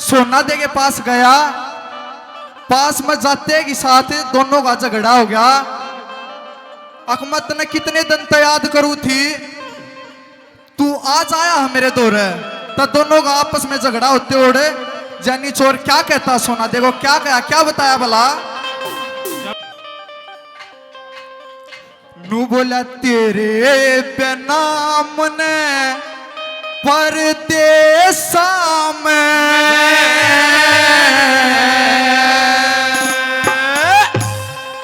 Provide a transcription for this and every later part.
सोना दे के पास गया, पास में जाते के साथ दोनों का झगड़ा हो गया। अकमत ने कितने दिन तो याद करू थी, तू आज आया है मेरे दौर, तो दोनों का आपस में झगड़ा होते ओढ़े। जानी चोर क्या कहता सोना देखो क्या कहा, क्या बताया भला। नू बोला तेरे बिना मने परदेसा में,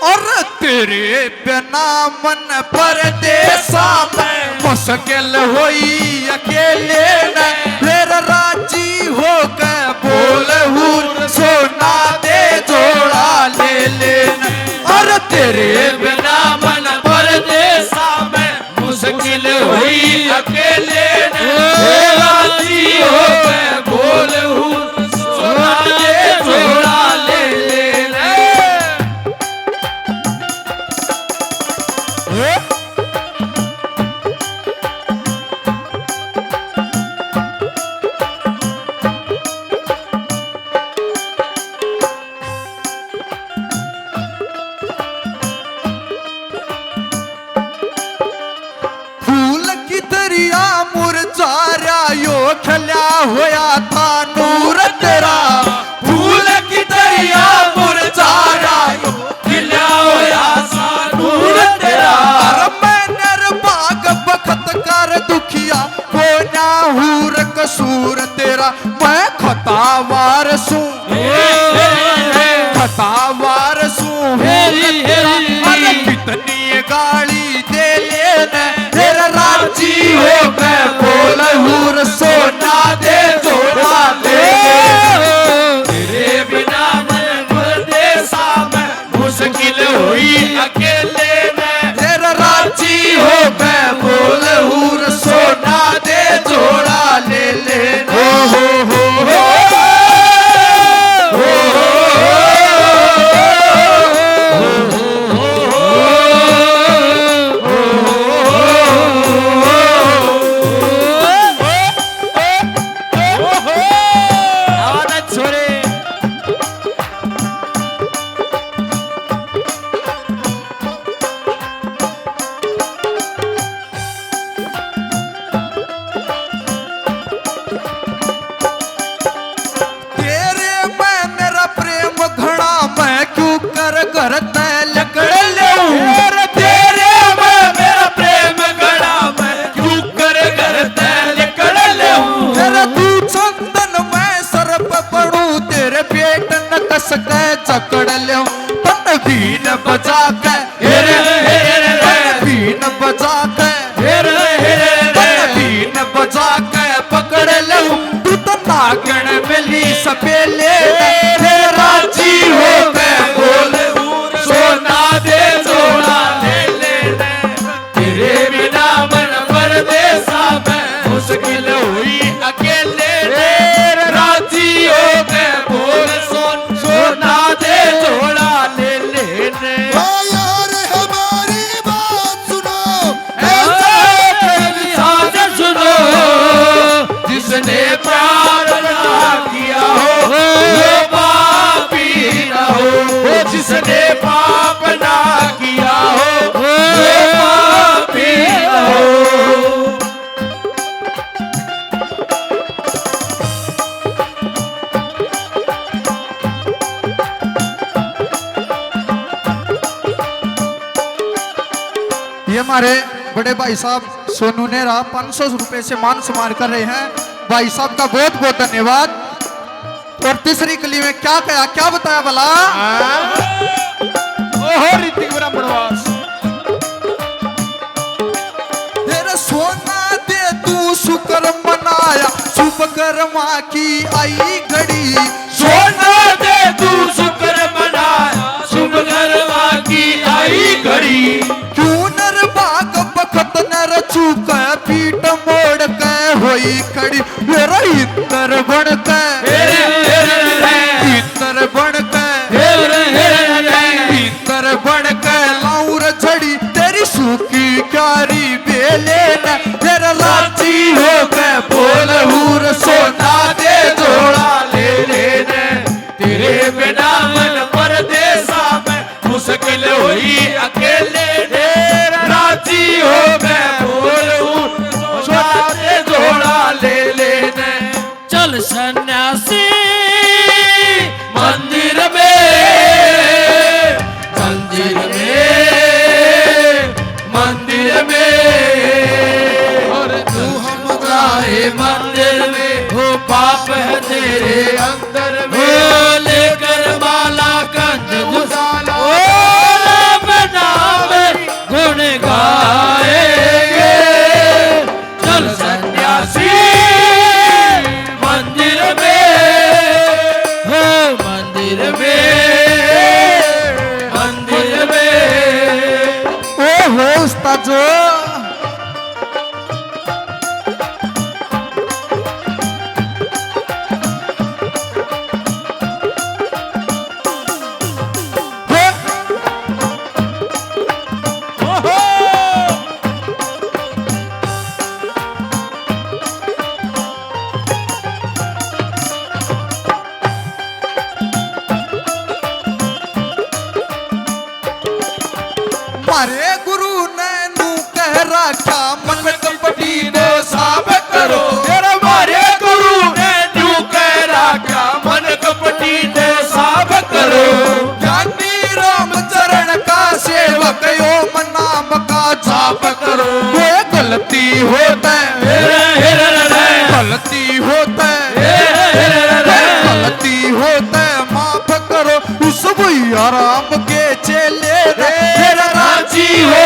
और तेरे बिना मन परदेसा में मुश्किल होई अकेले न, फिर राजी हो के बोल हूर सोना दे जोड़ा ले लेना। और तेरे बिना मन परदेसा में मुश्किल हुई अकेले राजी हो के बोल हूर सोना दे जोड़ा ले लेना। खल्या होया था नूर तेरा, फूल की दरिया मुरझाया खिला होया था नूर तेरा। मैं निर्भाग बखत कर दुखिया को ना हूर कसूर तेरा, मैं खतावार सू खतावार सू अरे कितनी गाली दे लेने तेरा राजी हो मैं बोल हूर सोना दे जोड़ा दे। तेरे बिना मन परदेसा में मुश्किल हुई अकेले में, तेरा राजी हो मैं बोल हूर सोना दे जोड़ा ले लेना। चकड़ लो तन बीन बजा के बीन बजा के बीन बजा के पकड़ लो तू तो नागण मिली सपेले राजी हो गए बोल सोना दे जोड़ा ले लेने। तेरे बिना मन परदेसा में मुश्किल हुई अकेले राजी हो गए बोल सोना दे जोड़ा ले लेने। यार हमारी बात सुनो, ऐसा सुनो जिसने प्यार ना किया हो वो पापी ना हो, जिसने पाप ना किया हो वो पापी ना हो। ये हमारे बड़े भाई साहब सोनू नेहरा 500 रुपए से मान सम्मान कर रहे हैं, भाई साहब का बहुत बहुत धन्यवाद। और तीसरी कली में क्या कहा, क्या बताया भला। ओहो ऋतिक ब्रह्मणवास तेरा सोना दे तू शुक्र मनाया शुभ कर्मा की आई घड़ी, सोना दे तू शुक्र मनाया शुभ कर्मा की आई घड़ी। क्यों नर भाग बखत नर चूक पीठ मोड़ के होई खड़ी, मेरा इतर बन के इतर बन के इतर बन के लाऊर झड़ी तेरी सूखी क्यारी बेले न, तेरा लाची हो के बोल हूर सोना दे जोड़ा ले ले। चल सन्यासी मंदिर में, मंदिर में, मंदिर में। और तू हम जाए मंदिर में, हो पाप है तेरे अंदर में। लेकर माला कंध घुसाला, नाम गुण गाएंगे। चल सन्यासी मंदिर में, हो मंदिर में, मंदिर में। ओ हो उस्ताद जो मारे गुरु ने नू कह रखा मन कपटी ने साफ करो। तेरा मारे गुरु ने नू कह रखा मन कपटी ने साफ करो। ज्ञानी राम चरण का सेवक यो मन नाम का जाप करो। ये गलती होता है, गलती होता है, गलती होता है माफ करो। उस भैया राम के चेले रे राजी हो